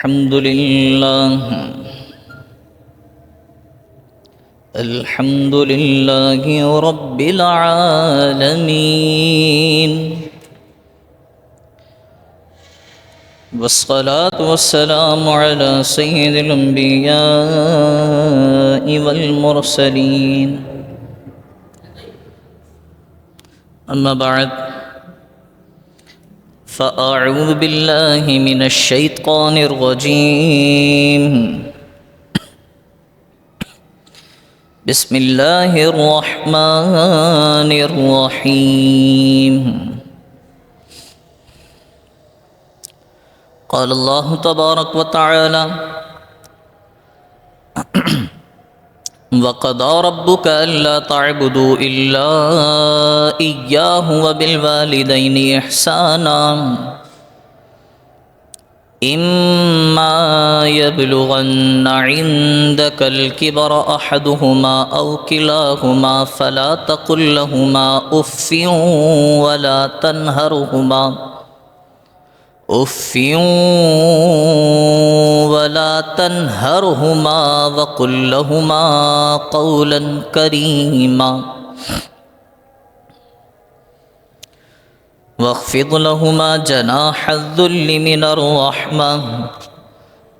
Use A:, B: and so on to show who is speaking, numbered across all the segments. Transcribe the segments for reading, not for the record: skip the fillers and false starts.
A: الحمد لله رب العالمين، والصلاة والسلام على سيد الأنبياء والمرسلين. أما بعد، فأعوذ بالله من الشيطان الرجيم. بسم الله الرحمن الرحيم. قال الله تبارك وتعالى: وَقَضَى رَبُّكَ أَلَّا تَعْبُدُوا إِلَّا إِيَّاهُ وَبِالْوَالِدَيْنِ إِحْسَانًا إِمَّا يَبْلُغَنَّ عِندَكَ الْكِبَرَ أَحَدُهُمَا أَوْ كِلَاهُمَا فَلَا تَقُل لَّهُمَا أُفٍّ ولا تنهرهما وقل لهما قولا كريما واخفض لهما جناح الذل من الرحمة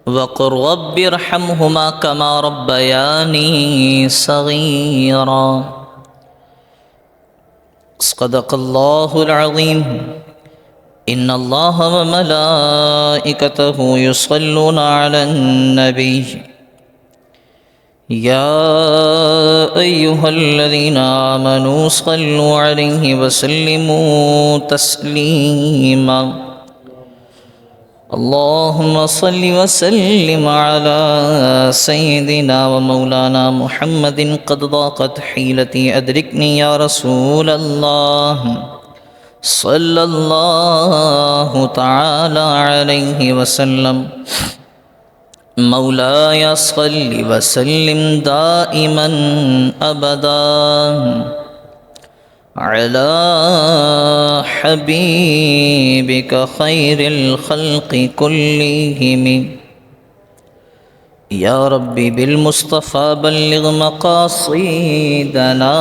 A: وقل رب ارحمهما كما ربياني صغيرا. صدق الله العظيم. إن الله وملائكته يصلون على النبي يا أيها الذين آمنوا صلوا عليه وسلموا تسليما. اللهم صل وسلم على سيدنا ومولانا محمد. قد ضاقت حيلتي أدركني يا رسول الله صلى الله تعالى عليه وسلم. مولاي صل وسلم دائما أبدا على حبيبك خير الخلق كلهم. يا ربي بالمصطفى بلغ مقاصدنا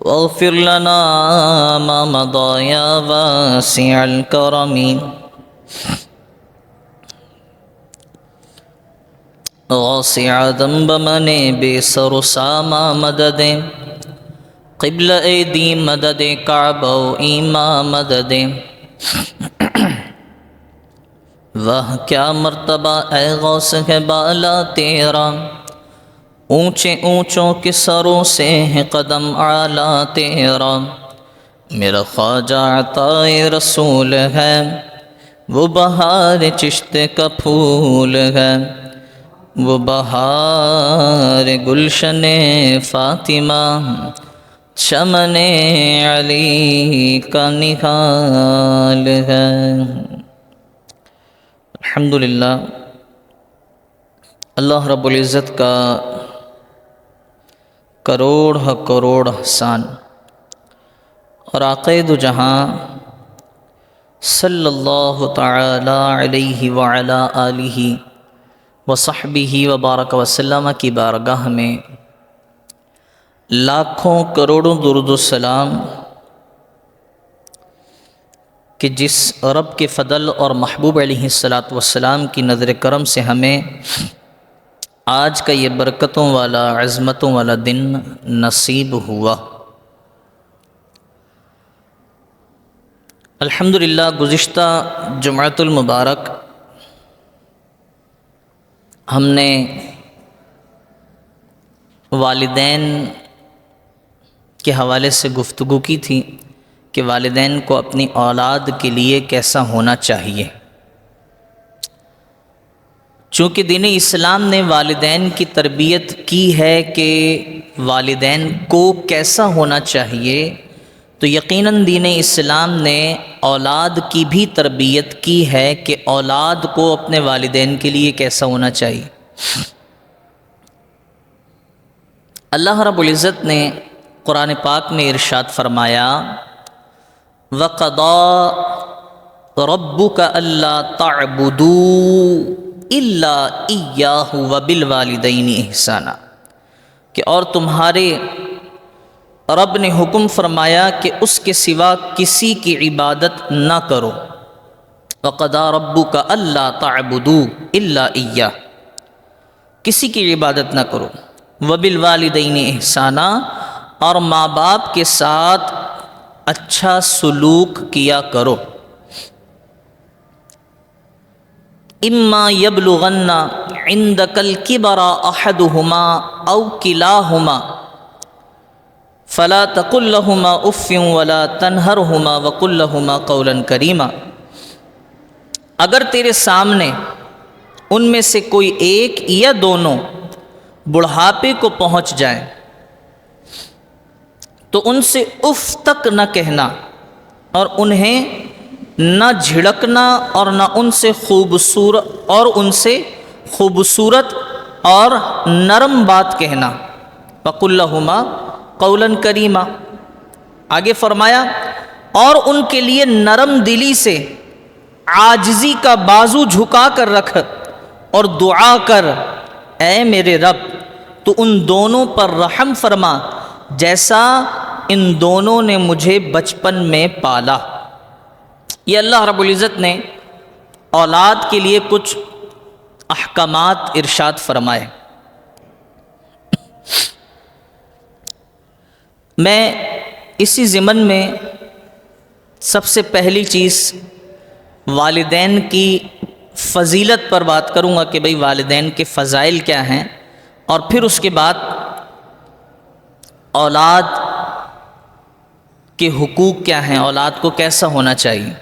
A: واغفر لنا ما مضى يا واسع الكرم. واسع ذنب من بے سر و ساما مدد قبل ایدی مدد کعبہ و ایما مدد. وہ کیا مرتبہ اے غوث ہے بالا تیرا، اونچے اونچوں کے سروں سے ہے قدم اعلیٰ تیرا. میرا خواجہ عطائے رسول ہے، وہ بہار چشت کا پھول ہے، وہ بہار گلشن فاطمہ چمن علی کا نہال ہے. الحمدللہ، اللہ رب العزت کا کروڑ کروڑ احسان اور آقا دو جہاں صلی اللہ تعالی علیہ وعلا آلہ وصحبہ وبارک وسلم کی بارگاہ میں لاکھوں کروڑوں درود و سلام کہ جس رب کے فضل اور محبوب علیہ السلام کی نظر کرم سے ہمیں آج کا یہ برکتوں والا عظمتوں والا دن نصیب ہوا. الحمدللہ، گزشتہ جمعۃ المبارک ہم نے والدین کے حوالے سے گفتگو کی تھی کہ والدین کو اپنی اولاد کے لیے کیسا ہونا چاہیے. چونکہ دین اسلام نے والدین کی تربیت کی ہے کہ والدین کو کیسا ہونا چاہیے، تو یقیناً دین اسلام نے اولاد کی بھی تربیت کی ہے کہ اولاد کو اپنے والدین کے لیے کیسا ہونا چاہیے. اللہ رب العزت نے قرآن پاک میں ارشاد فرمایا، وَقَضَى ربک الا تعبدوا الا ایاہ وبالوالدین احسانا، کہ اور تمہارے رب نے حکم فرمایا کہ اس کے سوا کسی کی عبادت نہ کرو، وقضى ربک الا تعبدوا الا ایاہ، کسی کی عبادت نہ کرو، وبالوالدین احسانا، اور ماں باپ کے ساتھ اچھا سلوک کیا کرو۔ اما یبلغن عندک الکبر احدہما او کلاہما فلا تقل لہما اف ولا تنہرہما وقل لہما قولا کریما، اگر تیرے سامنے ان میں سے کوئی ایک یا دونوں بڑھاپے کو پہنچ جائیں تو ان سے اف تک نہ کہنا، اور انہیں نہ جھڑکنا اور نہ ان سے خوبصورت اور نرم بات کہنا، وقل لہما قولا کریما۔ آگے فرمایا اور ان کے لیے نرم دلی سے عاجزی کا بازو جھکا کر رکھ اور دعا کر، اے میرے رب تو ان دونوں پر رحم فرما جیسا ان دونوں نے مجھے بچپن میں پالا۔ یہ اللہ رب العزت نے اولاد کے لیے کچھ احکامات ارشاد فرمائے۔ میں اسی ضمن میں سب سے پہلی چیز والدین کی فضیلت پر بات کروں گا کہ بھئی والدین کے فضائل کیا ہیں، اور پھر اس کے بعد اولاد کے حقوق کیا ہیں، اولاد کو کیسا ہونا چاہیے۔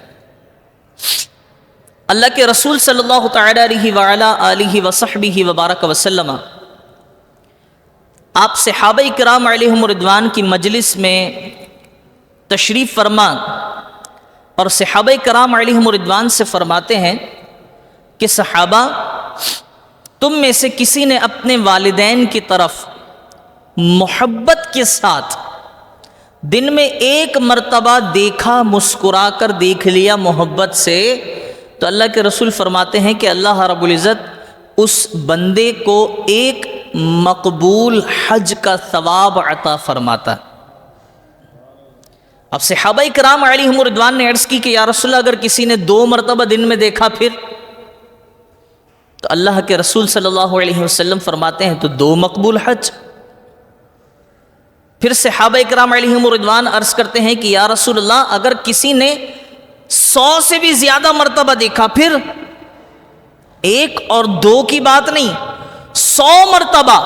A: اللہ کے رسول صلی اللہ تعالی علیہ وعلا آلہ وصحبہ وبارک وسلم آپ صحابہ کرام علیہم رضوان کی مجلس میں تشریف فرما اور صحابہ کرام علیہم رضوان سے فرماتے ہیں کہ صحابہ تم میں سے کسی نے اپنے والدین کی طرف محبت کے ساتھ دن میں ایک مرتبہ دیکھا، مسکرا کر دیکھ لیا محبت سے، تو اللہ کے رسول فرماتے ہیں کہ اللہ رب العزت اس بندے کو ایک مقبول حج کا ثواب عطا فرماتا۔ اب صحابہ کرام علیہم رضوان نے عرض کی کہ یا رسول اللہ اگر کسی نے 2 مرتبہ دن میں دیکھا پھر؟ تو اللہ کے رسول صلی اللہ علیہ وسلم فرماتے ہیں تو 2 مقبول حج۔ پھر صحابہ کرام علیہم رضوان عرض کرتے ہیں کہ یا رسول اللہ اگر کسی نے 100 سے بھی زیادہ مرتبہ دیکھا پھر؟ 1 اور 2 کی بات نہیں، 100 مرتبہ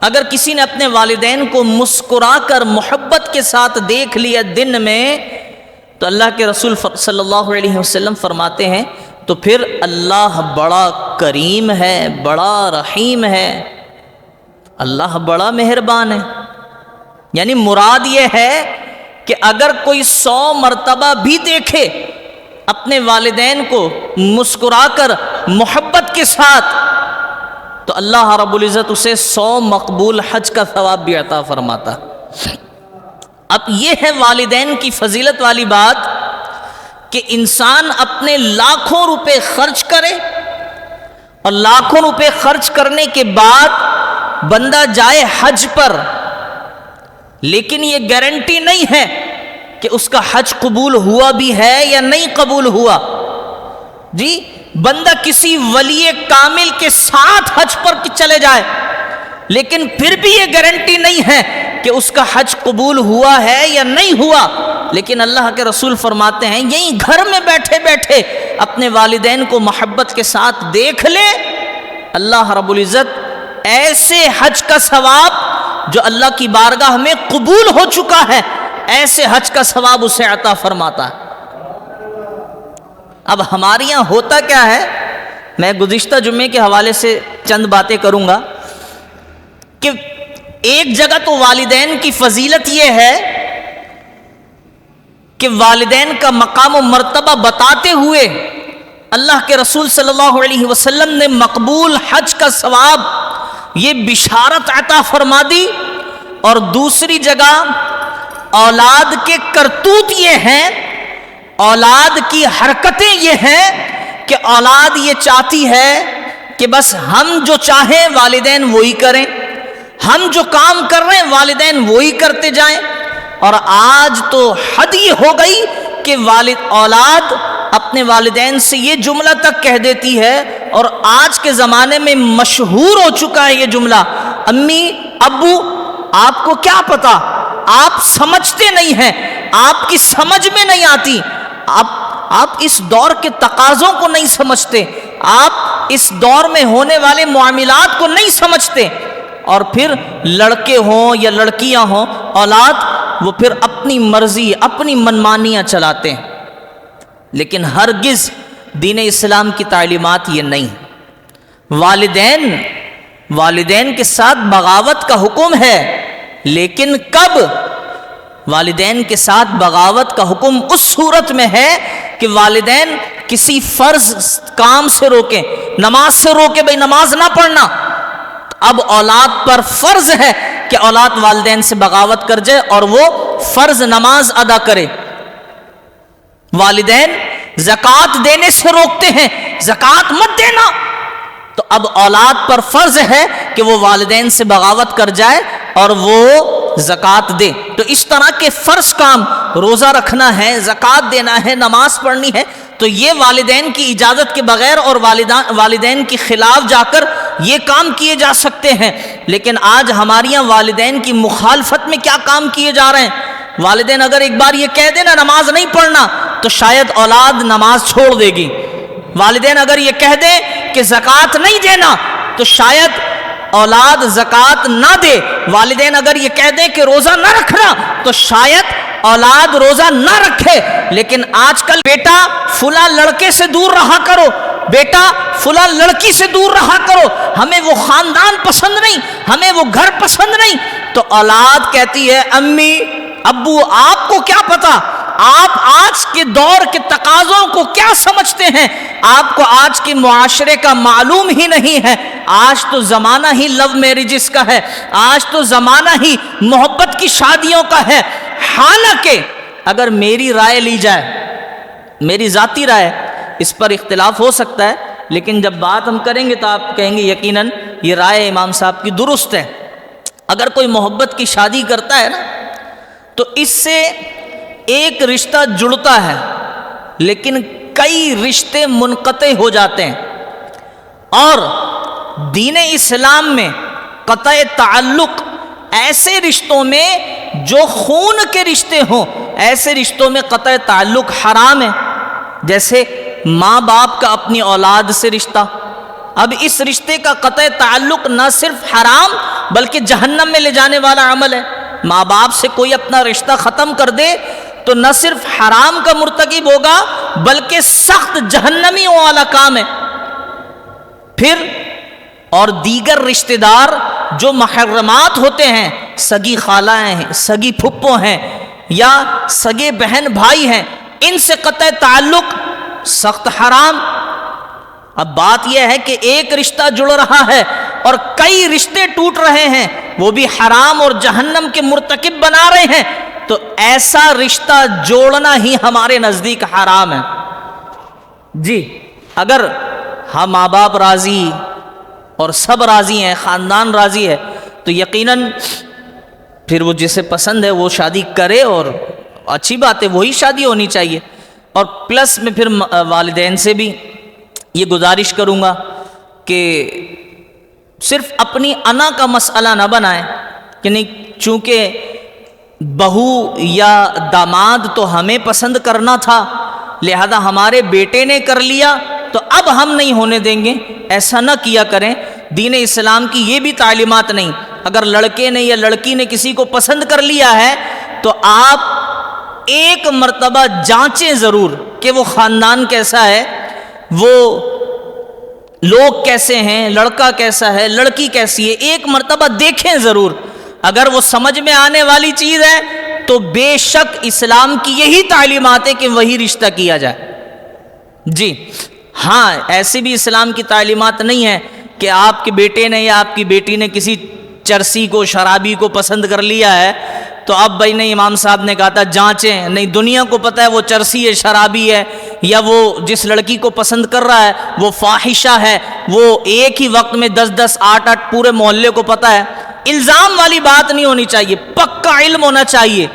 A: اگر کسی نے اپنے والدین کو مسکرا کر محبت کے ساتھ دیکھ لیا دن میں، تو اللہ کے رسول صلی اللہ علیہ وسلم فرماتے ہیں تو پھر اللہ بڑا کریم ہے، بڑا رحیم ہے، اللہ بڑا مہربان ہے۔ یعنی مراد یہ ہے کہ اگر کوئی 100 مرتبہ بھی دیکھے اپنے والدین کو مسکرا کر محبت کے ساتھ، تو اللہ رب العزت اسے 100 مقبول حج کا ثواب بھی عطا فرماتا۔ اب یہ ہے والدین کی فضیلت والی بات کہ انسان اپنے لاکھوں روپے خرچ کرے اور لاکھوں روپے خرچ کرنے کے بعد بندہ جائے حج پر، لیکن یہ گارنٹی نہیں ہے کہ اس کا حج قبول ہوا بھی ہے یا نہیں قبول ہوا۔ جی بندہ کسی ولی کامل کے ساتھ حج پر چلے جائے، لیکن پھر بھی یہ گارنٹی نہیں ہے کہ اس کا حج قبول ہوا ہے یا نہیں ہوا۔ لیکن اللہ کے رسول فرماتے ہیں یہیں گھر میں بیٹھے بیٹھے اپنے والدین کو محبت کے ساتھ دیکھ لے، اللہ رب العزت ایسے حج کا ثواب جو اللہ کی بارگاہ میں قبول ہو چکا ہے، ایسے حج کا ثواب اسے عطا فرماتا ہے۔ اب ہمارے یہاں ہوتا کیا ہے، میں گزشتہ جمعے کے حوالے سے چند باتیں کروں گا کہ ایک جگہ تو والدین کی فضیلت یہ ہے کہ والدین کا مقام و مرتبہ بتاتے ہوئے اللہ کے رسول صلی اللہ علیہ وسلم نے مقبول حج کا ثواب یہ بشارت عطا فرما دی، اور دوسری جگہ اولاد کے کرتوت یہ ہیں، اولاد کی حرکتیں یہ ہیں کہ اولاد یہ چاہتی ہے کہ بس ہم جو چاہیں والدین وہی کریں، ہم جو کام کر رہے ہیں والدین وہی کرتے جائیں. اور آج تو حد یہ ہو گئی کہ اولاد اپنے والدین سے یہ جملہ تک کہہ دیتی ہے، اور آج کے زمانے میں مشہور ہو چکا ہے یہ جملہ، امی ابو آپ کو کیا پتا، آپ سمجھتے نہیں ہیں، آپ کی سمجھ میں نہیں آتی، آپ اس دور کے تقاضوں کو نہیں سمجھتے، آپ اس دور میں ہونے والے معاملات کو نہیں سمجھتے. اور پھر لڑکے ہوں یا لڑکیاں ہوں، اولاد وہ پھر اپنی مرضی اپنی منمانیاں چلاتے ہیں. لیکن ہرگز دین اسلام کی تعلیمات یہ نہیں. والدین کے ساتھ بغاوت کا حکم ہے، لیکن کب؟ والدین کے ساتھ بغاوت کا حکم اس صورت میں ہے کہ والدین کسی فرض کام سے روکیں، نماز سے روکیں، بھئی نماز نہ پڑھنا. اب اولاد پر فرض ہے کہ اولاد والدین سے بغاوت کر جائے اور وہ فرض نماز ادا کرے. والدین زکوٰۃ دینے سے روکتے ہیں، زکوٰۃ مت دینا، تو اب اولاد پر فرض ہے کہ وہ والدین سے بغاوت کر جائے اور وہ زکوٰۃ دے. تو اس طرح کے فرض کام، روزہ رکھنا ہے، زکوٰۃ دینا ہے، نماز پڑھنی ہے، تو یہ والدین کی اجازت کے بغیر اور والدین کے خلاف جا کر یہ کام کیے جا سکتے ہیں. لیکن آج ہمارے یہاں والدین کی مخالفت میں کیا کام کیے جا رہے ہیں. والدین اگر ایک بار یہ کہہ دیں نا نماز نہیں پڑھنا، تو شاید اولاد نماز چھوڑ دے گی. والدین اگر یہ کہہ دیں کہ زکوٰۃ نہیں دینا، تو شاید اولاد زکوٰۃ نہ دے. والدین اگر یہ کہہ دیں کہ روزہ نہ رکھنا، تو شاید اولاد روزہ نہ رکھے. لیکن آج کل بیٹا فلاں لڑکے سے دور رہا کرو، بیٹا فلاں لڑکی سے دور رہا کرو، ہمیں وہ خاندان پسند نہیں، ہمیں وہ گھر پسند نہیں. تو اولاد کہتی ہے امی ابو آپ کو کیا پتا، آپ آج کے دور کے تقاضوں کو کیا سمجھتے ہیں، آپ کو آج کے معاشرے کا معلوم ہی نہیں ہے. آج تو زمانہ ہی لو میرجز کا ہے، آج تو زمانہ ہی محبت کی شادیوں کا ہے. حالانکہ اگر میری رائے لی جائے، میری ذاتی رائے، اس پر اختلاف ہو سکتا ہے، لیکن جب بات ہم کریں گے تو آپ کہیں گے یقیناً یہ رائے امام صاحب کی درست ہے. اگر کوئی محبت کی شادی کرتا ہے نا، تو اس سے ایک رشتہ جڑتا ہے، لیکن کئی رشتے منقطع ہو جاتے ہیں. اور دین اسلام میں قطع تعلق ایسے رشتوں میں جو خون کے رشتے ہوں، ایسے رشتوں میں قطع تعلق حرام ہے. جیسے ماں باپ کا اپنی اولاد سے رشتہ، اب اس رشتے کا قطع تعلق نہ صرف حرام بلکہ جہنم میں لے جانے والا عمل ہے. ماں باپ سے کوئی اپنا رشتہ ختم کر دے تو نہ صرف حرام کا مرتکب ہوگا بلکہ سخت جہنمی والا کام ہے. پھر اور دیگر رشتہ دار جو محرمات ہوتے ہیں، سگی خالہ ہیں، سگی پھپھو ہیں، یا سگے بہن بھائی ہیں، ان سے قطع تعلق سخت حرام. اب بات یہ ہے کہ ایک رشتہ جڑ رہا ہے اور کئی رشتے ٹوٹ رہے ہیں، وہ بھی حرام اور جہنم کے مرتکب بنا رہے ہیں، تو ایسا رشتہ جوڑنا ہی ہمارے نزدیک حرام ہے. جی اگر ہم ماں باپ راضی اور سب راضی ہیں، خاندان راضی ہے، تو یقیناً پھر وہ جسے پسند ہے وہ شادی کرے، اور اچھی بات ہے، وہی شادی ہونی چاہیے. اور پلس میں پھر والدین سے بھی یہ گزارش کروں گا کہ صرف اپنی انا کا مسئلہ نہ بنائیں کہ نہیں چونکہ بہو یا داماد تو ہمیں پسند کرنا تھا لہذا ہمارے بیٹے نے کر لیا تو اب ہم نہیں ہونے دیں گے. ایسا نہ کیا کریں. دین اسلام کی یہ بھی تعلیمات نہیں. اگر لڑکے نے یا لڑکی نے کسی کو پسند کر لیا ہے تو آپ ایک مرتبہ جانچیں ضرور کہ وہ خاندان کیسا ہے، وہ لوگ کیسے ہیں، لڑکا کیسا ہے، لڑکی کیسی ہے، ایک مرتبہ دیکھیں ضرور. اگر وہ سمجھ میں آنے والی چیز ہے تو بے شک اسلام کی یہی تعلیمات ہے کہ وہی رشتہ کیا جائے. جی ہاں، ایسی بھی اسلام کی تعلیمات نہیں ہے کہ آپ کے بیٹے نے یا آپ کی بیٹی نے کسی چرسی کو، شرابی کو پسند کر لیا ہے تو اب بھائی نے امام صاحب نے کہا تھا جانچیں، نہیں دنیا کو پتہ ہے وہ چرسی ہے، شرابی ہے، یا وہ جس لڑکی کو پسند کر رہا ہے وہ فاحشہ ہے، وہ ایک ہی وقت میں 10 8 پورے محلے کو پتہ ہے۔ الزام والی بات نہیں ہونی چاہیے، پکا علم ہونا چاہیے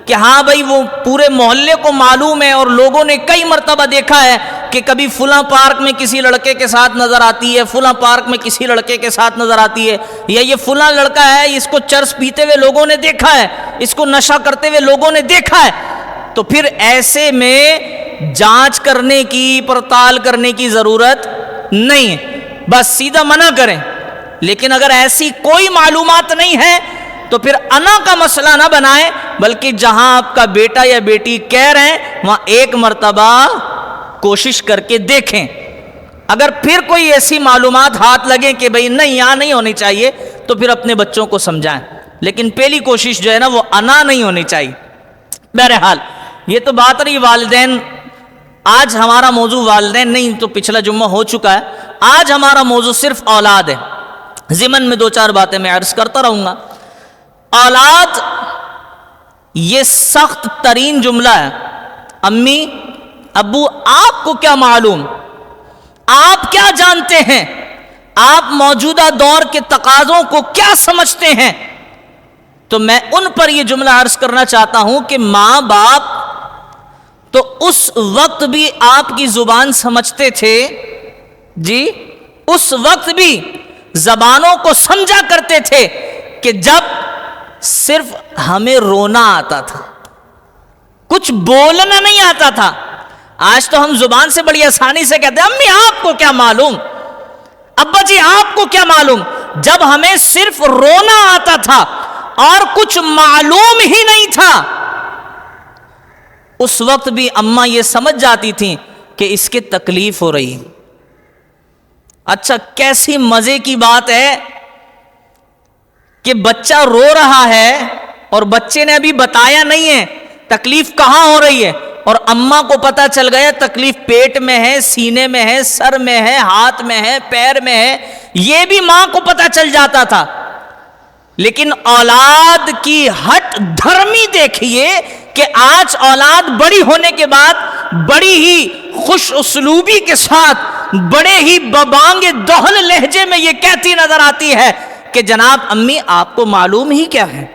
A: کہ ہاں بھائی وہ پورے محلے کو معلوم ہے، اور لوگوں نے کئی مرتبہ دیکھا ہے کہ کبھی فلاں پارک میں کسی لڑکے کے ساتھ نظر آتی ہے، فلاں پارک میں کسی لڑکے کے ساتھ نظر آتی ہے، یا یہ فلاں لڑکا ہے اس کو چرس پیتے ہوئے لوگوں نے دیکھا ہے، اس کو نشہ کرتے ہوئے لوگوں نے دیکھا ہے۔ تو پھر ایسے میں جانچ کرنے کی، پڑتال کرنے کی ضرورت نہیں ہے، بس سیدھا منع کریں۔ لیکن اگر ایسی کوئی معلومات نہیں ہے تو پھر انا کا مسئلہ نہ بنائیں، بلکہ جہاں آپ کا بیٹا یا بیٹی کہہ رہے ہیں وہاں ایک مرتبہ کوشش کر کے دیکھیں۔ اگر پھر کوئی ایسی معلومات ہاتھ لگیں کہ بھئی نہیں یہاں نہیں ہونی چاہیے، تو پھر اپنے بچوں کو سمجھائیں، لیکن پہلی کوشش جو ہے نا وہ انا نہیں ہونی چاہیے۔ بہرحال یہ تو بات رہی والدین۔ آج ہمارا موضوع والدین نہیں، تو پچھلا جمعہ ہو چکا ہے، آج ہمارا موضوع صرف اولاد ہے۔ ضمن میں 2 4 باتیں میں عرض کرتا رہوں گا۔ اولاد یہ سخت ترین جملہ ہے۔ امی ابو آپ کو کیا معلوم، آپ کیا جانتے ہیں، آپ موجودہ دور کے تقاضوں کو کیا سمجھتے ہیں؟ تو میں ان پر یہ جملہ عرض کرنا چاہتا ہوں کہ ماں باپ تو اس وقت بھی آپ کی زبان سمجھتے تھے، جی اس وقت بھی زبانوں کو سمجھا کرتے تھے کہ جب صرف ہمیں رونا آتا تھا، کچھ بولنا نہیں آتا تھا۔ آج تو ہم زبان سے بڑی آسانی سے کہتے ہیں امی آپ کو کیا معلوم، ابا جی آپ کو کیا معلوم۔ جب ہمیں صرف رونا آتا تھا اور کچھ معلوم ہی نہیں تھا، اس وقت بھی اماں یہ سمجھ جاتی تھیں کہ اس کے تکلیف ہو رہی ہے۔ اچھا کیسی مزے کی بات ہے کہ بچہ رو رہا ہے اور بچے نے ابھی بتایا نہیں ہے تکلیف کہاں ہو رہی ہے، اور اماں کو پتا چل گیا تکلیف پیٹ میں ہے، سینے میں ہے، سر میں ہے، ہاتھ میں ہے، پیر میں ہے، یہ بھی ماں کو پتا چل جاتا تھا۔ لیکن اولاد کی ہٹ دھرمی دیکھیے کہ آج اولاد بڑی ہونے کے بعد بڑی ہی خوش اسلوبی کے ساتھ، بڑے ہی ببانگ دہل لہجے میں یہ کہتی نظر آتی ہے کہ جناب امی آپ کو معلوم ہی کیا ہے،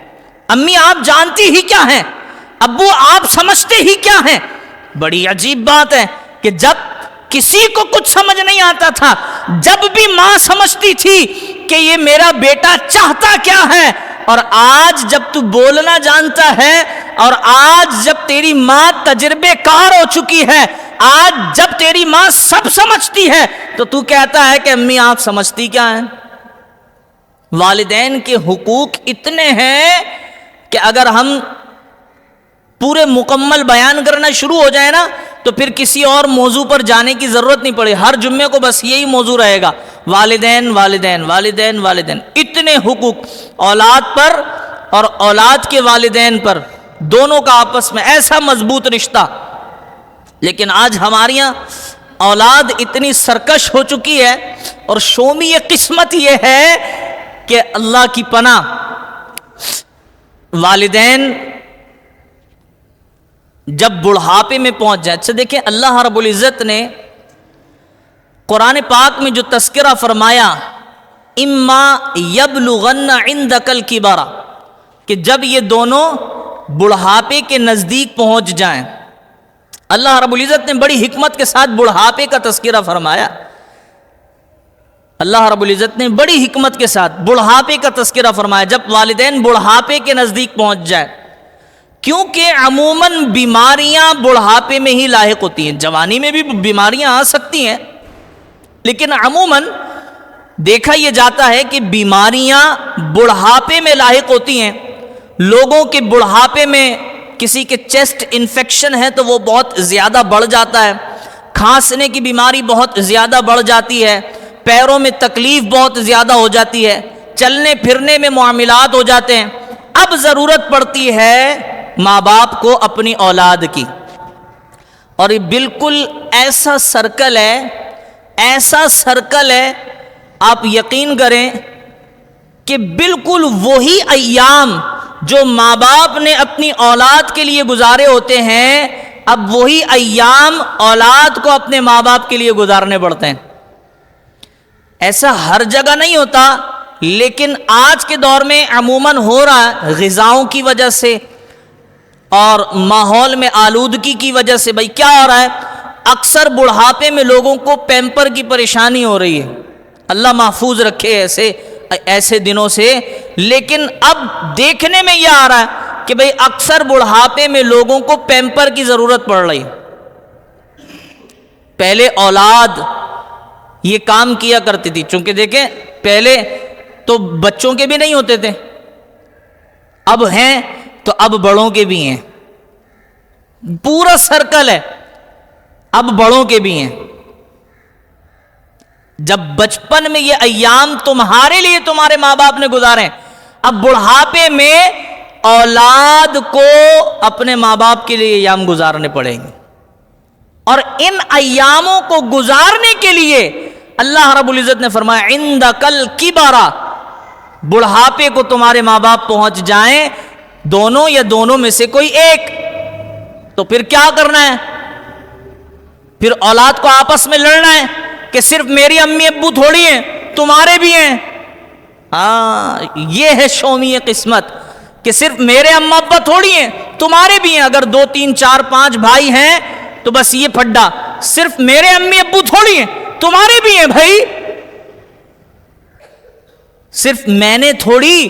A: امی آپ جانتی ہی کیا ہیں، ابو آپ سمجھتے ہی کیا ہیں۔ بڑی عجیب بات ہے کہ جب کسی کو کچھ سمجھ نہیں آتا تھا، جب بھی ماں سمجھتی تھی کہ یہ میرا بیٹا چاہتا کیا ہے، اور آج جب تو بولنا جانتا ہے، اور آج جب تیری ماں تجربے کار ہو چکی ہے، آج جب تیری ماں سب سمجھتی ہے، تو تو کہتا ہے کہ امی آپ سمجھتی کیا ہیں۔ والدین کے حقوق اتنے ہیں کہ اگر ہم پورے مکمل بیان کرنا شروع ہو جائے نا تو پھر کسی اور موضوع پر جانے کی ضرورت نہیں پڑے، ہر جمعے کو بس یہی موضوع رہے گا، والدین والدین والدین والدین۔ اتنے حقوق اولاد پر اور اولاد کے والدین پر، دونوں کا آپس میں ایسا مضبوط رشتہ۔ لیکن آج ہمارے یہاں اولاد اتنی سرکش ہو چکی ہے، اور شومی یہ قسمت یہ ہے کہ اللہ کی پناہ والدین جب بڑھاپے میں پہنچ جائے۔ اچھا دیکھیں اللہ رب العزت نے قرآن پاک میں جو تذکرہ فرمایا، اما یبلغن عندک الکبر، کہ جب یہ دونوں بڑھاپے کے نزدیک پہنچ جائیں، اللہ رب العزت نے بڑی حکمت کے ساتھ بڑھاپے کا تذکرہ فرمایا۔ اللہ رب العزت نے بڑی حکمت کے ساتھ بڑھاپے کا تذکرہ فرمایا، جب والدین بڑھاپے کے نزدیک پہنچ جائے، کیونکہ عموماً بیماریاں بڑھاپے میں ہی لاحق ہوتی ہیں، جوانی میں بھی بیماریاں آ سکتی ہیں، لیکن عموماً دیکھا یہ جاتا ہے کہ بیماریاں بڑھاپے میں لاحق ہوتی ہیں۔ لوگوں کے بڑھاپے میں کسی کے چیسٹ انفیکشن ہے تو وہ بہت زیادہ بڑھ جاتا ہے، کھانسنے کی بیماری بہت زیادہ بڑھ جاتی ہے، پیروں میں تکلیف بہت زیادہ ہو جاتی ہے، چلنے پھرنے میں معاملات ہو جاتے ہیں۔ اب ضرورت پڑتی ہے ماں باپ کو اپنی اولاد کی، اور یہ بالکل ایسا سرکل ہے، آپ یقین کریں کہ بالکل وہی ایام جو ماں باپ نے اپنی اولاد کے لیے گزارے ہوتے ہیں، اب وہی ایام اولاد کو اپنے ماں باپ کے لیے گزارنے پڑتے ہیں۔ ایسا ہر جگہ نہیں ہوتا، لیکن آج کے دور میں عموماً ہو رہا ہے، غذاؤں کی وجہ سے اور ماحول میں آلودگی کی وجہ سے۔ بھائی کیا ہو رہا ہے، اکثر بڑھاپے میں لوگوں کو پیمپر کی پریشانی ہو رہی ہے، اللہ محفوظ رکھے ایسے دنوں سے۔ لیکن اب دیکھنے میں یہ آ رہا ہے کہ بھئی اکثر بڑھاپے میں لوگوں کو پیمپر کی ضرورت پڑ رہی ہے۔ پہلے اولاد یہ کام کیا کرتی تھی، چونکہ دیکھیں پہلے تو بچوں کے بھی نہیں ہوتے تھے، اب ہیں تو اب بڑوں کے بھی ہیں، پورا سرکل ہے، اب بڑوں کے بھی ہیں۔ جب بچپن میں یہ ایام تمہارے لیے تمہارے ماں باپ نے گزارے، اب بڑھاپے میں اولاد کو اپنے ماں باپ کے لیے ایام گزارنے پڑیں گے، اور ان ایاموں کو گزارنے کے لیے اللہ رب العزت نے فرمایا عندک الکبر، بڑھاپے کو تمہارے ماں باپ پہنچ جائیں، دونوں یا دونوں میں سے کوئی ایک، تو پھر کیا کرنا ہے؟ پھر اولاد کو آپس میں لڑنا ہے کہ صرف میری امی ابو تھوڑی ہیں، تمہارے بھی ہیں۔ ہاں، یہ ہے شومی قسمت کہ صرف میرے اما ابا تھوڑی ہیں، تمہارے بھی ہیں۔ اگر 2 3 4 5 بھائی ہیں تو بس یہ پھڈا، صرف میرے امی ابو تھوڑی ہیں، تمہارے بھی ہیں۔ بھائی صرف میں نے تھوڑی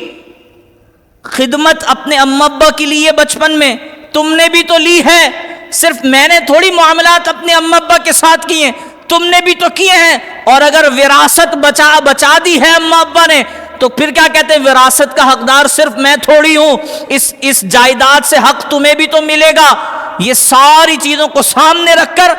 A: خدمت اپنے اما ابا کے لیے بچپن میں، تم نے بھی تو لی ہے۔ صرف میں نے تھوڑی معاملات اپنے اما ابا کے ساتھ کیے، تم نے بھی تو کیے ہیں۔ اور اگر وراثت بچا دی ہے اما ابا نے، تو پھر کیا کہتے ہیں، وراثت کا حقدار صرف میں تھوڑی ہوں، اس جائیداد سے حق تمہیں بھی تو ملے گا۔ یہ ساری چیزوں کو سامنے رکھ کر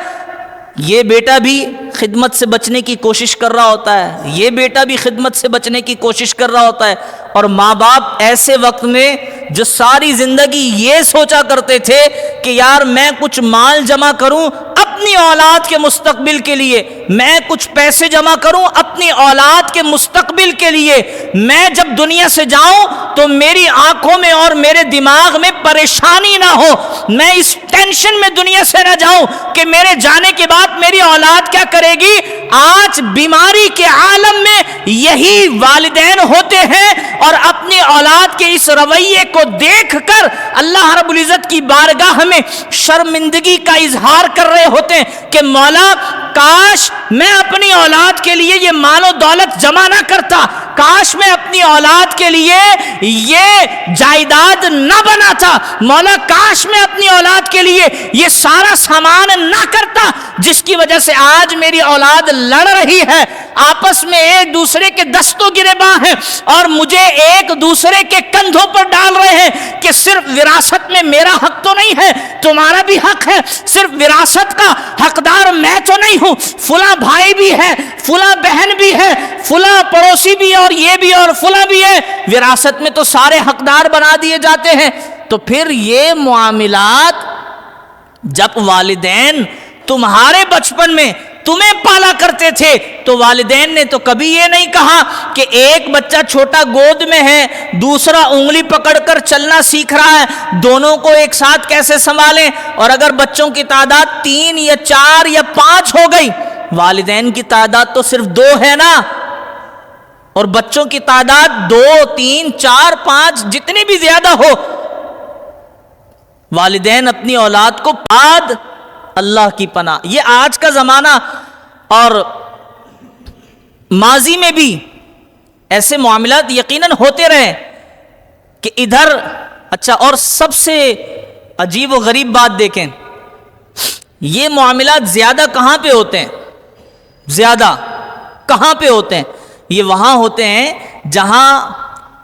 A: یہ بیٹا بھی خدمت سے بچنے کی کوشش کر رہا ہوتا ہے، یہ بیٹا بھی خدمت سے بچنے کی کوشش کر رہا ہوتا ہے۔ اور ماں باپ ایسے وقت میں جو ساری زندگی یہ سوچا کرتے تھے کہ یار میں کچھ مال جمع کروں اپنی اولاد کے مستقبل کے لیے، میں کچھ پیسے جمع کروں اپنی اولاد کے مستقبل کے لیے، میں جب دنیا سے جاؤں تو میری آنکھوں میں اور میرے دماغ میں پریشانی نہ ہو، میں اس ٹینشن میں دنیا سے نہ جاؤں کہ میرے جانے کے بعد میری اولاد کیا کرے گی۔ آج بیماری کے عالم میں یہی والدین ہوتے ہیں، اور اپنی اولاد کے اس رویے کو دیکھ کر اللہ رب العزت کی بارگاہ میں شرمندگی کا اظہار کر رہے ہوتے ہیں کہ مولا کاش میں اپنی اولاد کے لیے یہ مال و دولت جمع نہ کرتا، کاش میں اپنی اولاد کے لیے یہ جائیداد نہ بناتا، مولا کاش میں اپنی اولاد کے لیے یہ سارا سامان نہ کرتا جس کی وجہ سے آج میری اولاد لڑ رہی ہے، آپس میں ایک دوسرے کے دستوں گریباں ہیں، اور مجھے ایک دوسرے کے کندھوں پر ڈال رہے ہیں کہ صرف وراثت میں میرا حق تو نہیں ہے، تمہارا بھی حق ہے، صرف وراثت کا حقدار میں تو نہیں ہوں، فلاں بھائی بھی ہے، فلاں بہن بھی ہے، فلاں پڑوسی بھی ہے، اور یہ بھی اور فلاں بھی ہے، وراثت میں تو سارے حقدار بنا دیے جاتے ہیں۔ تو پھر یہ معاملات جب والدین تمہارے بچپن میں تمہیں پالا کرتے تھے تو والدین نے تو کبھی یہ نہیں کہا کہ ایک بچہ چھوٹا گود میں ہے، دوسرا انگلی پکڑ کر چلنا سیکھ رہا ہے، دونوں کو ایک ساتھ کیسے سنبھالیں۔ اور اگر بچوں کی تعداد 3 یا 4 یا 5 ہو گئی، والدین کی تعداد تو صرف 2 ہے نا، اور بچوں کی تعداد 2 3 4 5 جتنی بھی زیادہ ہو، والدین اپنی اولاد کو بعد اللہ کی پناہ۔ یہ آج کا زمانہ اور ماضی میں بھی ایسے معاملات یقیناً ہوتے رہے کہ ادھر اچھا۔ اور سب سے عجیب و غریب بات دیکھیں، یہ معاملات زیادہ کہاں پہ ہوتے ہیں؟ زیادہ کہاں پہ ہوتے ہیں؟ یہ وہاں ہوتے ہیں جہاں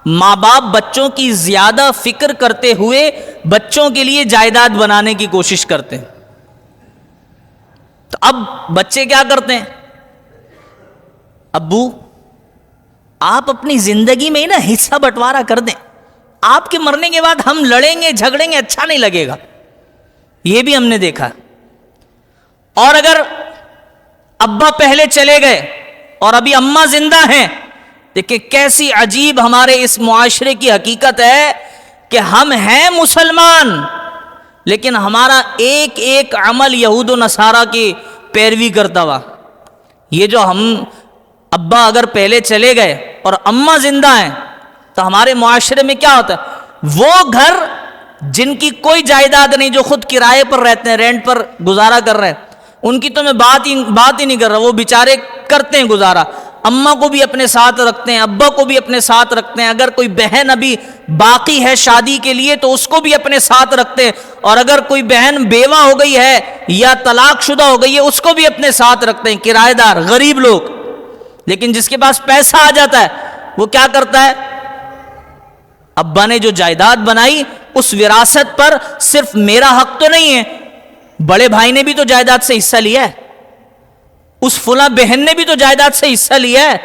A: ماں باپ بچوں کی زیادہ فکر کرتے ہوئے بچوں کے لیے جائیداد بنانے کی کوشش کرتے ہیں۔ تو اب بچے کیا کرتے ہیں، ابو آپ اپنی زندگی میں ہی نا حصہ بٹوارا کر دیں، آپ کے مرنے کے بعد ہم لڑیں گے جھگڑیں گے، اچھا نہیں لگے گا۔ یہ بھی ہم نے دیکھا۔ اور اگر ابا پہلے چلے گئے اور ابھی اماں زندہ ہیں، دیکھیں کیسی عجیب ہمارے اس معاشرے کی حقیقت ہے کہ ہم ہیں مسلمان لیکن ہمارا ایک ایک عمل یہود و نصارہ کی پیروی کرتا ہوا. یہ جو ہم ابا اگر پہلے چلے گئے اور اماں زندہ ہیں تو ہمارے معاشرے میں کیا ہوتا ہے؟ وہ گھر جن کی کوئی جائیداد نہیں، جو خود کرائے پر رہتے ہیں، رینٹ پر گزارا کر رہے ہیں، ان کی تو میں بات ہی نہیں کر رہا، وہ بیچارے کرتے ہیں گزارا. اماں کو بھی اپنے ساتھ رکھتے ہیں، ابا کو بھی اپنے ساتھ رکھتے ہیں. اگر کوئی بہن ابھی باقی ہے شادی کے لیے تو اس کو بھی اپنے ساتھ رکھتے ہیں، اور اگر کوئی بہن بیوہ ہو گئی ہے یا طلاق شدہ ہو گئی ہے اس کو بھی اپنے ساتھ رکھتے ہیں. کرایہ دار، غریب لوگ. لیکن جس کے پاس پیسہ آ جاتا ہے وہ کیا کرتا ہے؟ ابا نے جو جائیداد بنائی اس وراثت پر صرف میرا حق تو نہیں ہے، بڑے بھائی نے بھی تو جائیداد سے حصہ لیا ہے، اس فلاں بہن نے بھی تو جائیداد سے حصہ لیا ہے.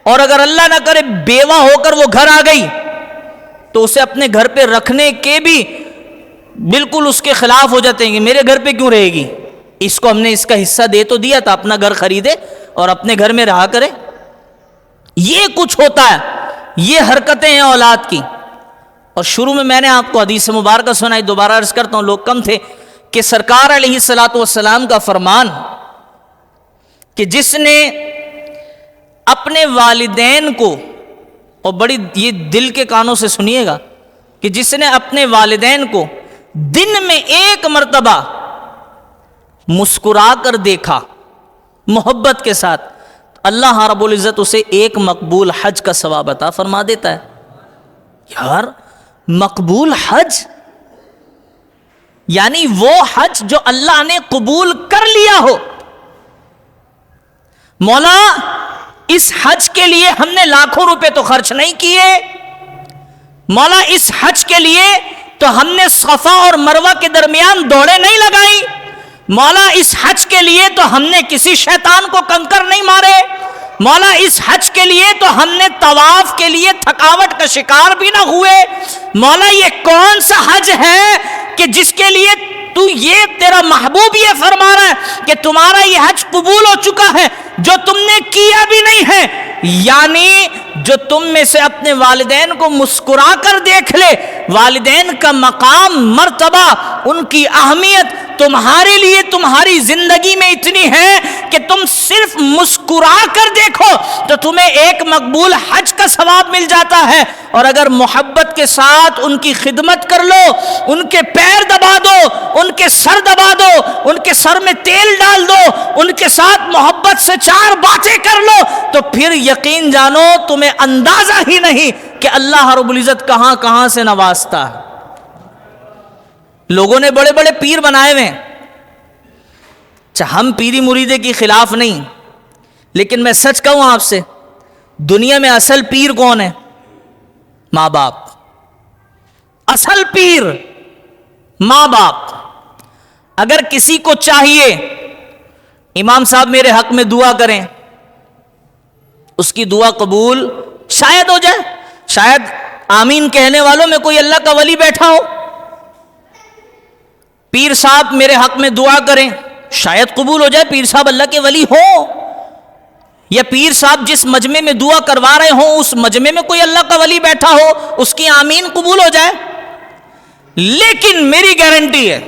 A: اور اگر اللہ نہ کرے بیوہ ہو کر وہ گھر آ گئی تو اسے اپنے گھر پہ رکھنے کے بھی بالکل اس کے خلاف ہو جاتے ہیں کہ میرے گھر پہ کیوں رہے گی، اس کو ہم نے اس کا حصہ دے تو دیا تھا، اپنا گھر خریدے اور اپنے گھر میں رہا کرے. یہ کچھ ہوتا ہے، یہ حرکتیں ہیں اولاد کی. اور شروع میں نے آپ کو حدیث مبارکہ سنائی، دوبارہ عرض کرتا ہوں، لوگ کم تھے، کہ سرکار علیہ الصلوۃ والسلام کا فرمان کہ جس نے اپنے والدین کو، اور بڑی یہ دل کے کانوں سے سنیے گا، کہ جس نے اپنے والدین کو دن میں ایک مرتبہ مسکرا کر دیکھا محبت کے ساتھ، اللہ رب العزت اسے ایک مقبول حج کا ثواب عطا فرما دیتا ہے. یار مقبول حج یعنی وہ حج جو اللہ نے قبول کر لیا ہو. مولا اس حج کے لیے ہم نے لاکھوں روپے تو خرچ نہیں کیے، مولا اس حج کے لیے تو ہم نے صفا اور مروہ کے درمیان دوڑے نہیں لگائی، مولا اس حج کے لیے تو ہم نے کسی شیطان کو کنکر نہیں مارے، مولا اس حج کے لیے تو ہم نے طواف کے لیے تھکاوٹ کا شکار بھی نہ ہوئے. مولا یہ کون سا حج ہے کہ جس کے لیے تو یہ تیرا محبوب یہ فرما رہا ہے کہ تمہارا یہ حج قبول ہو چکا ہے جو تم نے کیا بھی نہیں ہے. یعنی جو تم میں سے اپنے والدین کو مسکرا کر دیکھ لے، والدین کا مقام، مرتبہ، ان کی اہمیت تمہارے لیے تمہاری زندگی میں اتنی ہے کہ تم صرف مسکرا کر دیکھو تو تمہیں ایک مقبول حج کا ثواب مل جاتا ہے. اور اگر محبت کے ساتھ ان کی خدمت کر لو، ان کے پیر دبا دو، ان کے سر دبا دو، ان کے سر میں تیل ڈال دو، ان کے ساتھ محبت سے چار باتیں کر لو، تو پھر یقین جانو تمہیں اندازہ ہی نہیں کہ اللہ رب العزت کہاں کہاں سے نوازتا ہے. لوگوں نے بڑے بڑے پیر بنائے ہوئے ہیں. ہم پیری مریدے کے خلاف نہیں، لیکن میں سچ کہوں آپ سے، دنیا میں اصل پیر کون ہے؟ ماں باپ. اصل پیر ماں باپ. اگر کسی کو چاہیے امام صاحب میرے حق میں دعا کریں، اس کی دعا قبول شاید ہو جائے، شاید آمین کہنے والوں میں کوئی اللہ کا ولی بیٹھا ہو. پیر صاحب میرے حق میں دعا کریں، شاید قبول ہو جائے، پیر صاحب اللہ کے ولی ہوں. یا پیر صاحب جس مجمع میں دعا کروا رہے ہوں اس مجمع میں کوئی اللہ کا ولی بیٹھا ہو، اس کی آمین قبول ہو جائے. لیکن میری گارنٹی ہے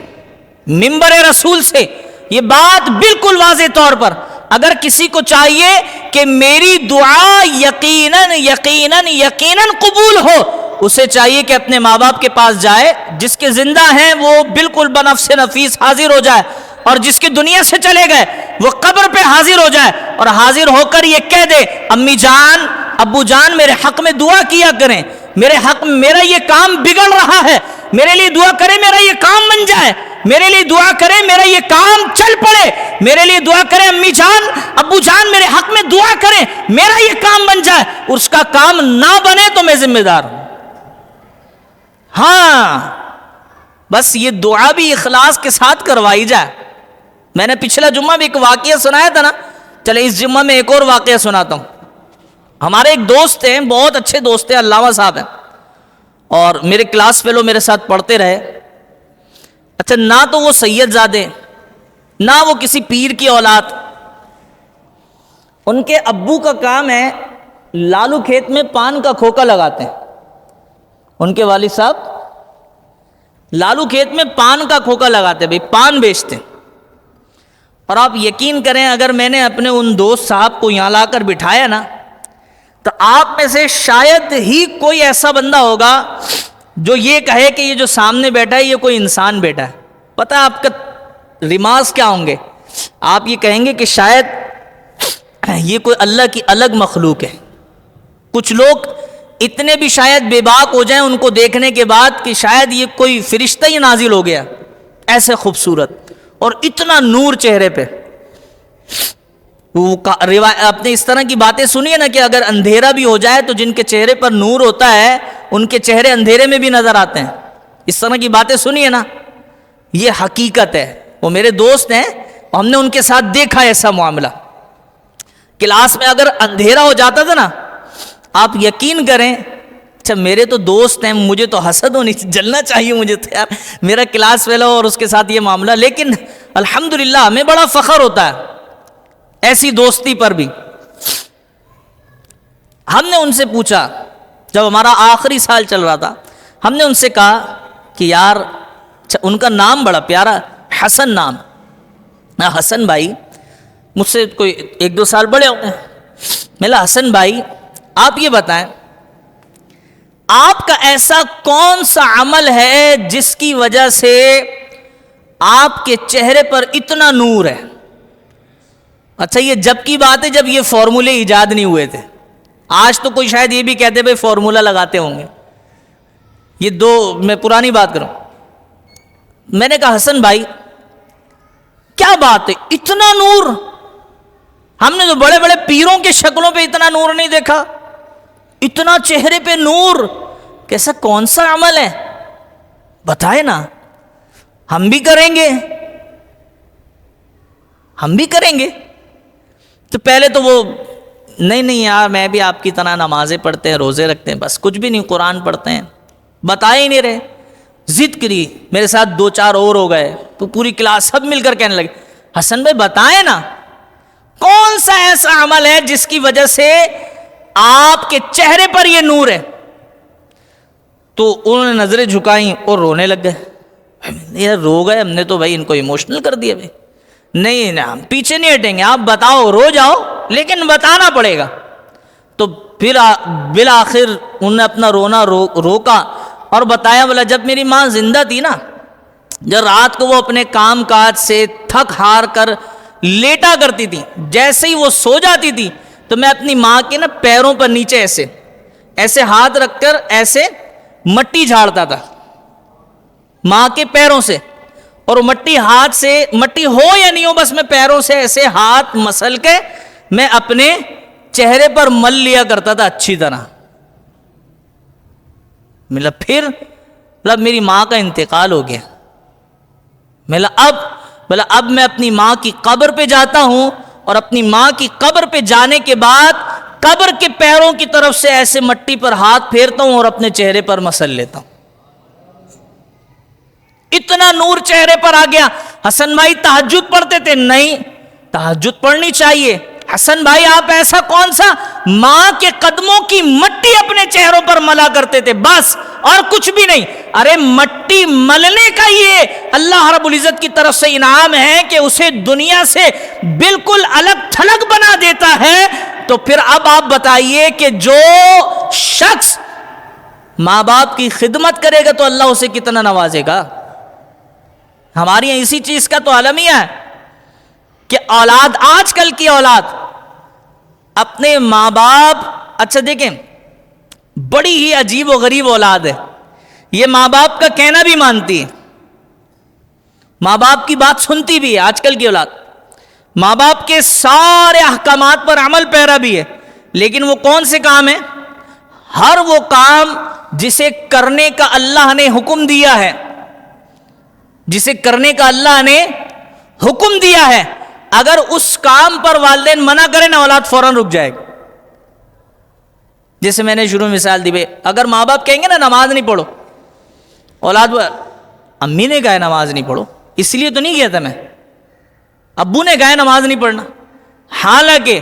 A: منبر رسول سے یہ بات بالکل واضح طور پر، اگر کسی کو چاہیے کہ میری دعا یقیناً یقیناً یقیناً قبول ہو، اسے چاہیے کہ اپنے ماں باپ کے پاس جائے، جس کے زندہ ہیں وہ بالکل بنفس نفیس حاضر ہو جائے، اور جس کی دنیا سے چلے گئے وہ قبر پہ حاضر ہو جائے، اور حاضر ہو کر یہ کہہ دے امی جان ابو جان میرے حق میں دعا کیا کریں، میرے حق میں میرا یہ کام بگڑ رہا ہے، میرے لیے دعا کریں میرا یہ کام بن جائے، میرے لیے دعا کریں میرا یہ کام چل پڑے، میرے لیے دعا کریں امی جان ابو جان میرے حق میں دعا کریں میرا یہ کام بن جائے. اس کا کام نہ بنے تو میں ذمہ دار ہوں. ہاں بس یہ دعا بھی اخلاص کے ساتھ کروائی جائے. میں نے پچھلا جمعہ بھی ایک واقعہ سنایا تھا نا، چلے اس جمعہ میں ایک اور واقعہ سناتا ہوں. ہمارے ایک دوست ہیں، بہت اچھے دوست ہیں، علامہ صاحب ہیں، اور میرے کلاس فیلو میرے ساتھ پڑھتے رہے. اچھا نہ تو وہ سید زادے، نہ وہ کسی پیر کی اولاد. ان کے ابو کا کام ہے لالو کھیت میں پان کا کھوکا لگاتے ہیں. ان کے والد صاحب لالو کھیت میں پان کا کھوکا لگاتے، بھائی پان بیچتے. اور آپ یقین کریں اگر میں نے اپنے ان دوست صاحب کو یہاں لا کر بٹھایا نا تو آپ میں سے شاید ہی کوئی ایسا بندہ ہوگا جو یہ کہے کہ یہ جو سامنے بیٹھا ہے یہ کوئی انسان بیٹھا ہے. پتہ ہے آپ کا ریمارکس کیا ہوں گے؟ آپ یہ کہیں گے کہ شاید یہ کوئی اللہ کی الگ مخلوق ہے. کچھ لوگ اتنے بھی شاید بے باک ہو جائیں ان کو دیکھنے کے بعد کہ شاید یہ کوئی فرشتہ ہی نازل ہو گیا، ایسے خوبصورت اور اتنا نور چہرے پہ. آپ نے اس طرح کی باتیں سنی ہے نا کہ اگر اندھیرا بھی ہو جائے تو جن کے چہرے پر نور ہوتا ہے ان کے چہرے اندھیرے میں بھی نظر آتے ہیں. اس طرح کی باتیں سنی ہے نا، یہ حقیقت ہے. وہ میرے دوست ہیں، ہم نے ان کے ساتھ دیکھا ایسا معاملہ. کلاس میں اگر اندھیرا ہو جاتا تھا نا، آپ یقین کریں، اچھا میرے تو دوست ہیں، مجھے تو حسد ہونی، جلنا چاہیے مجھے تو یار، میرا کلاس فیلو اور اس کے ساتھ یہ معاملہ. لیکن الحمدللہ ہمیں بڑا فخر ہوتا ہے ایسی دوستی پر بھی. ہم نے ان سے پوچھا جب ہمارا آخری سال چل رہا تھا، ہم نے ان سے کہا کہ یار، ان کا نام بڑا پیارا، حسن نام. حسن بھائی، مجھ سے کوئی 1-2 سال بڑے ہوں گے. میں کہا حسن بھائی آپ یہ بتائیں آپ کا ایسا کون سا عمل ہے جس کی وجہ سے آپ کے چہرے پر اتنا نور ہے؟ اچھا یہ جب کی بات ہے جب یہ فارمولے ایجاد نہیں ہوئے تھے. آج تو کوئی شاید یہ بھی کہتے بھائی فارمولا لگاتے ہوں گے. یہ میں پرانی بات کروں. میں نے کہا حسن بھائی کیا بات ہے، اتنا نور؟ ہم نے تو بڑے بڑے پیروں کے شکلوں پہ اتنا نور نہیں دیکھا، اتنا چہرے پہ نور. کیسا کون سا عمل ہے بتائے نا، ہم بھی کریں گے، ہم بھی کریں گے. تو پہلے تو وہ نہیں یار میں بھی آپ کی طرح نمازیں پڑھتے ہیں، روزے رکھتے ہیں، بس کچھ بھی نہیں، قرآن پڑھتے ہیں، بتائے ہی نہیں رہے. ضد کری، میرے ساتھ 2-4 اور ہو گئے تو پوری کلاس سب مل کر کہنے لگے حسن بھائی بتائیں نا کون سا ایسا عمل ہے جس کی وجہ سے آپ کے چہرے پر یہ نور ہے. تو انہوں نے نظریں جھکائیں اور رونے لگ گئے. یہ رو گئے، ہم نے تو بھائی ان کو ایموشنل کر دیا. بھائی نہیں ہم پیچھے نہیں ہٹیں گے، آپ بتاؤ، رو جاؤ لیکن بتانا پڑے گا. تو پھر بالآخر انہوں نے اپنا رونا روکا اور بتایا، بولا جب میری ماں زندہ تھی نا، جب رات کو وہ اپنے کام کاج سے تھک ہار کر لیٹا کرتی تھی، جیسے ہی وہ سو جاتی تھی تو میں اپنی ماں کے نا پیروں پر نیچے ایسے ہاتھ رکھ کر ایسے مٹی جھاڑتا تھا ماں کے پیروں سے. اور مٹی ہاتھ سے، مٹی ہو یا نہیں ہو، بس میں پیروں سے ایسے ہاتھ مسل کے میں اپنے چہرے پر مل لیا کرتا تھا اچھی طرح. پھر میری ماں کا انتقال ہو گیا. اب میں اپنی ماں کی قبر پہ جاتا ہوں اور اپنی ماں کی قبر پہ جانے کے بعد قبر کے پیروں کی طرف سے ایسے مٹی پر ہاتھ پھیرتا ہوں اور اپنے چہرے پر مسل لیتا ہوں. اتنا نور چہرے پر آ گیا. حسن بھائی تہجد پڑھتے تھے؟ نہیں، تہجد پڑھنی چاہیے. حسن بھائی آپ ایسا کون سا؟ ماں کے قدموں کی مٹی اپنے چہروں پر ملا کرتے تھے، بس اور کچھ بھی نہیں. ارے مٹی ملنے کا یہ اللہ رب العزت کی طرف سے انعام ہے کہ اسے دنیا سے بالکل الگ تھلگ بنا دیتا ہے. تو پھر اب آپ بتائیے کہ جو شخص ماں باپ کی خدمت کرے گا تو اللہ اسے کتنا نوازے گا. ہمارے یہاں اسی چیز کا تو عالمیہ ہے کہ اولاد، آج کل کی اولاد اپنے ماں باپ، اچھا دیکھیں بڑی ہی عجیب و غریب اولاد ہے. یہ ماں باپ کا کہنا بھی مانتی ہے، ماں باپ کی بات سنتی بھی ہے. آج کل کی اولاد ماں باپ کے سارے احکامات پر عمل پیرا بھی ہے، لیکن وہ کون سے کام ہیں؟ ہر وہ کام جسے کرنے کا اللہ نے حکم دیا ہے، جسے کرنے کا اللہ نے حکم دیا ہے، اگر اس کام پر والدین منع کریں نا اولاد فوراً رک جائے گا. جیسے میں نے شروع میں مثال دی، اگر ماں باپ کہیں گے نا نماز نہیں پڑھو، اولاد امی نے کہا نماز نہیں پڑھو، اس لیے تو نہیں کیا تھا میں، ابو نے کہا نماز نہیں پڑھنا. حالانکہ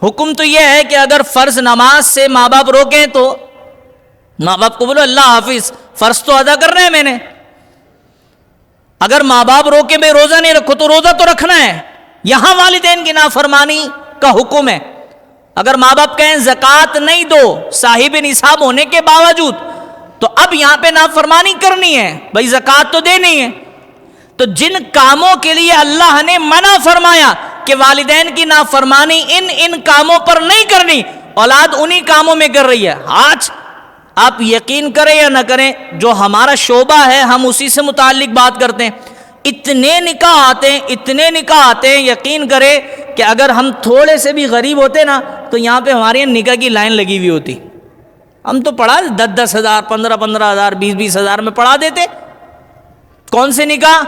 A: حکم تو یہ ہے کہ اگر فرض نماز سے ماں باپ روکیں تو ماں باپ کو بولو اللہ حافظ، فرض تو ادا کرنا ہے میں نے. اگر ماں باپ روکے بھائی روزہ نہیں رکھو تو روزہ تو رکھنا ہے، یہاں والدین کی نافرمانی کا حکم ہے۔ اگر ماں باپ کہیں زکوٰۃ نہیں دو صاحب نصاب ہونے کے باوجود، تو اب یہاں پہ نافرمانی کرنی ہے، بھائی زکوٰۃ تو دینی ہے۔ تو جن کاموں کے لیے اللہ نے منع فرمایا کہ والدین کی نافرمانی ان کاموں پر نہیں کرنی، اولاد انہی کاموں میں کر رہی ہے۔ آج آپ یقین کریں یا نہ کریں، جو ہمارا شعبہ ہے ہم اسی سے متعلق بات کرتے ہیں، اتنے نکاح آتے ہیں، یقین کرے کہ اگر ہم تھوڑے سے بھی غریب ہوتے نا تو یہاں پہ ہمارے یہاں نکاح کی لائن لگی ہوئی ہوتی۔ ہم تو پڑھا 10,000 15,000 20,000 میں پڑھا دیتے۔ کون سے نکاح؟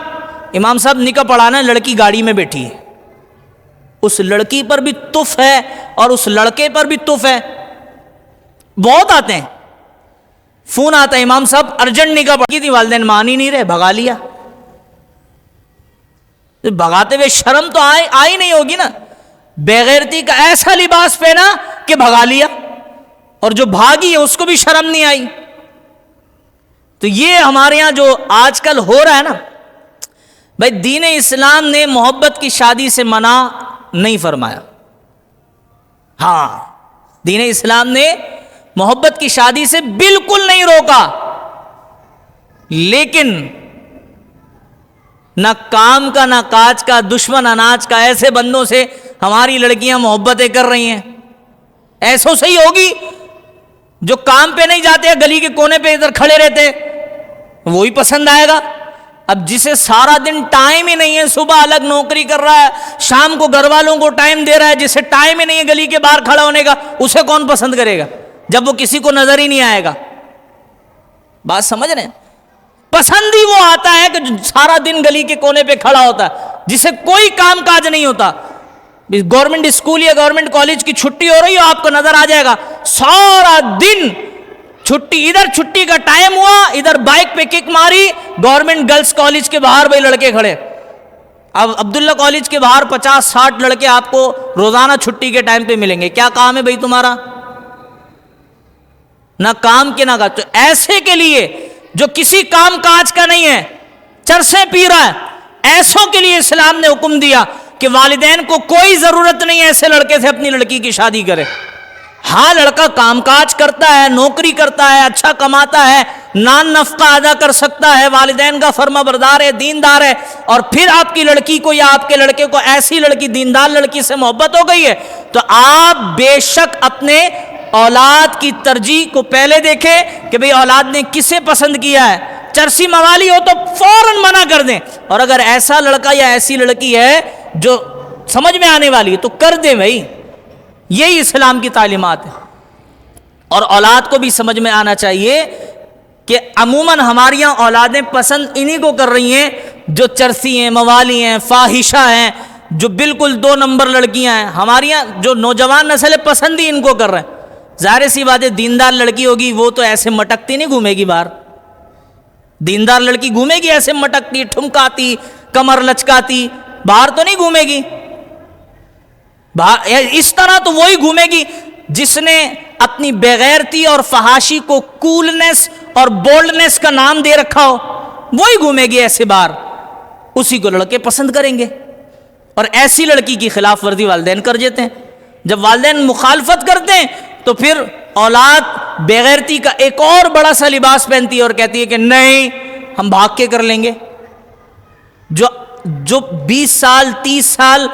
A: امام صاحب نکاح پڑھانا، لڑکی گاڑی میں بیٹھی ہے، اس لڑکی پر بھی تف ہے اور اس لڑکے پر بھی تف ہے۔ بہت آتے ہیں، فون آتا ہے امام صاحب ارجنٹ نکاح پڑھی تھی، والدین مان ہی نہیں رہے، بھگا لیا۔ بھگاتے ہوئے شرم تو آئی نہیں ہوگی نا، بےغیرتی کا ایسا لباس پہنا کہ بھگا لیا، اور جو بھاگی ہے اس کو بھی شرم نہیں آئی۔ تو یہ ہمارے ہاں جو آج کل ہو رہا ہے نا، بھائی دین اسلام نے محبت کی شادی سے منع نہیں فرمایا۔ ہاں، دین اسلام نے محبت کی شادی سے بالکل نہیں روکا، لیکن نہ کام کا نہ کاج کا، دشمن اناج کا ایسے بندوں سے ہماری لڑکیاں محبتیں کر رہی ہیں۔ ایسو سے ہی ہوگی جو کام پہ نہیں جاتے، گلی کے کونے پہ ادھر کھڑے رہتے، وہی پسند آئے گا۔ اب جسے سارا دن ٹائم ہی نہیں ہے، صبح الگ نوکری کر رہا ہے، شام کو گھر والوں کو ٹائم دے رہا ہے، جسے ٹائم ہی نہیں ہے گلی کے باہر کھڑا ہونے کا، اسے کون پسند کرے گا جب وہ کسی کو نظر ہی نہیں آئے گا؟ بات سمجھ رہے ہیں؟ پسند ہی وہ آتا ہے کہ جو سارا دن گلی کے کونے پہ کھڑا ہوتا ہے، جسے کوئی کام کاج نہیں ہوتا۔ گورنمنٹ اسکول یا گورنمنٹ کالج کی چھٹی ہو رہی ہو، آپ کو نظر آ جائے گا سارا دن چھٹی، ادھر چھٹی کا ٹائم ہوا، ادھر بائک پہ کک ماری، گورنمنٹ گرلز کالج کے باہر بھائی لڑکے کھڑے۔ اب عبداللہ کالج کے باہر 50-60 لڑکے آپ کو روزانہ چھٹی کے ٹائم پہ ملیں گے۔ کیا کام ہے بھائی تمہارا؟ نہ کام کے نہ کام۔ تو ایسے کے لیے جو کسی کام کاج کا نہیں ہے، چرسیں پی رہا ہے، ایسوں کے لیے اسلام نے حکم دیا کہ والدین کو کوئی ضرورت نہیں ہے ایسے لڑکے سے اپنی لڑکی کی شادی کرے۔ ہاں، لڑکا کام کاج کرتا ہے، نوکری کرتا ہے، اچھا کماتا ہے، نان نفقہ ادا کر سکتا ہے، والدین کا فرما بردار ہے، دیندار ہے، اور پھر آپ کی لڑکی کو یا آپ کے لڑکے کو ایسی لڑکی، دیندار لڑکی سے محبت ہو گئی ہے، تو آپ بے شک اپنے اولاد کی ترجیح کو پہلے دیکھیں کہ بھئی اولاد نے کسے پسند کیا ہے۔ چرسی موالی ہو تو فوراً منع کر دیں، اور اگر ایسا لڑکا یا ایسی لڑکی ہے جو سمجھ میں آنے والی ہے تو کر دیں بھائی۔ یہی اسلام کی تعلیمات ہے۔ اور اولاد کو بھی سمجھ میں آنا چاہیے کہ عموماً ہماری یہاں اولادیں پسند انہی کو کر رہی ہیں جو چرسی ہیں، موالی ہیں، فاحشہ ہیں، جو بالکل 2 نمبر لڑکیاں ہیں۔ ہماری یہاں جو نوجوان نسل ہے پسند ہی ان کو کر رہے ہیں۔ ظاہر سی بات ہے، دیندار لڑکی ہوگی وہ تو ایسے مٹکتی نہیں گھومے گی باہر۔ دیندار لڑکی گھومے گی ایسے مٹکتی، ٹھمکاتی، کمر لچکاتی، باہر تو نہیں گھومے گی۔ اس طرح تو وہی گھومے گی جس نے اپنی بغیرتی اور فحاشی کو کولنس اور بولڈنس کا نام دے رکھا ہو، وہی گھومے گی ایسے باہر، اسی کو لڑکے پسند کریں گے۔ اور ایسی لڑکی کی خلاف ورزی والدین کر دیتے ہیں۔ جب والدین مخالفت کرتے ہیں تو پھر اولاد بغیرتی کا ایک اور بڑا سا لباس پہنتی ہے اور کہتی ہے کہ نہیں، ہم بھاگ کے کر لیں گے۔ جو 20 سال 30 سال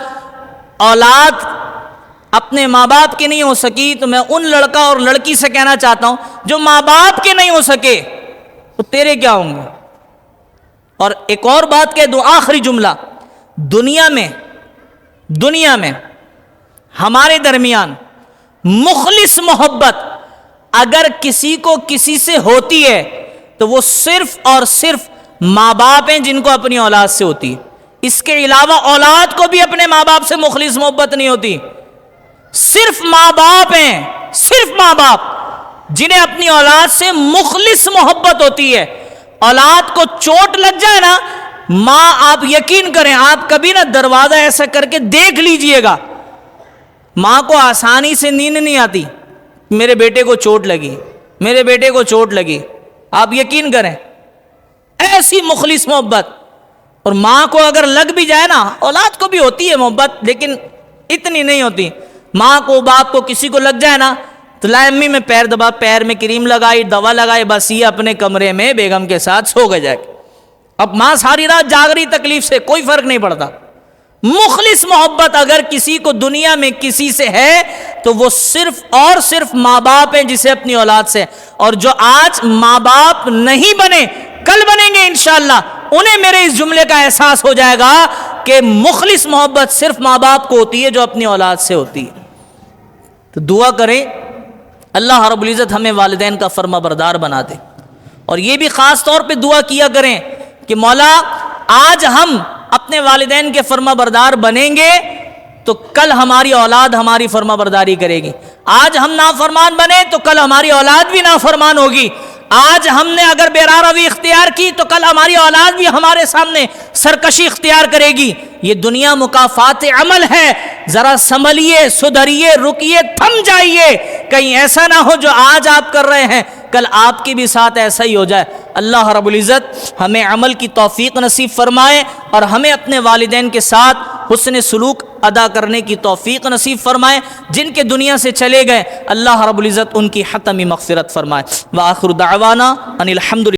A: اولاد اپنے ماں باپ کی نہیں ہو سکی، تو میں ان لڑکا اور لڑکی سے کہنا چاہتا ہوں جو ماں باپ کے نہیں ہو سکے تو تیرے کیا ہوں گے۔ اور ایک اور بات کہہ دوں، آخری جملہ، دنیا میں ہمارے درمیان مخلص محبت اگر کسی کو کسی سے ہوتی ہے تو وہ صرف اور صرف ماں باپ ہیں جن کو اپنی اولاد سے ہوتی ہے۔ اس کے علاوہ اولاد کو بھی اپنے ماں باپ سے مخلص محبت نہیں ہوتی۔ صرف ماں باپ ہیں، صرف ماں باپ جنہیں اپنی اولاد سے مخلص محبت ہوتی ہے۔ اولاد کو چوٹ لگ جائے نا، ماں، آپ یقین کریں، آپ کبھی نا دروازہ ایسا کر کے دیکھ لیجئے گا، ماں کو آسانی سے نیند نہیں آتی، میرے بیٹے کو چوٹ لگی، میرے بیٹے کو چوٹ لگی۔ آپ یقین کریں، ایسی مخلص محبت اور ماں کو اگر لگ بھی جائے نا، اولاد کو بھی ہوتی ہے محبت لیکن اتنی نہیں ہوتی، ماں کو باپ کو کسی کو لگ جائے نا تو لائے امی میں پیر دبا، پیر میں کریم لگائی، دوا لگائی، بس یہ اپنے کمرے میں بیگم کے ساتھ سو گئے جا کے۔ اب ماں ساری رات جاگ رہی تکلیف سے، کوئی فرق نہیں پڑتا۔ مخلص محبت اگر کسی کو دنیا میں کسی سے ہے تو وہ صرف اور صرف ماں باپ ہیں جسے اپنی اولاد سے، اور جو آج ماں باپ نہیں بنے کل بنیں گے انشاءاللہ، انہیں میرے اس جملے کا احساس ہو جائے گا کہ مخلص محبت صرف ماں باپ کو ہوتی ہے جو اپنی اولاد سے ہوتی ہے۔ تو دعا کریں اللہ رب العزت ہمیں والدین کا فرما بردار بنا دے، اور یہ بھی خاص طور پہ دعا کیا کریں کہ مولا آج ہم اپنے والدین کے فرما بردار بنیں گے تو کل ہماری اولاد ہماری فرما برداری کرے گی، آج ہم نافرمان بنے تو کل ہماری اولاد بھی نافرمان ہوگی، آج ہم نے اگر بے روی اختیار کی تو کل ہماری اولاد بھی ہمارے سامنے سرکشی اختیار کرے گی۔ یہ دنیا مکافات عمل ہے، ذرا سنبھلیے، سدھریے، رکیے، تھم جائیے، کہیں ایسا نہ ہو جو آج آپ کر رہے ہیں کل آپ کے بھی ساتھ ایسا ہی ہو جائے۔ اللہ رب العزت ہمیں عمل کی توفیق نصیب فرمائے اور ہمیں اپنے والدین کے ساتھ حسن سلوک ادا کرنے کی توفیق نصیب فرمائے، جن کے دنیا سے چلے گئے اللہ رب العزت ان کی حتمی مغفرت فرمائے۔ وآخر دعوانا ان الحمد للہ۔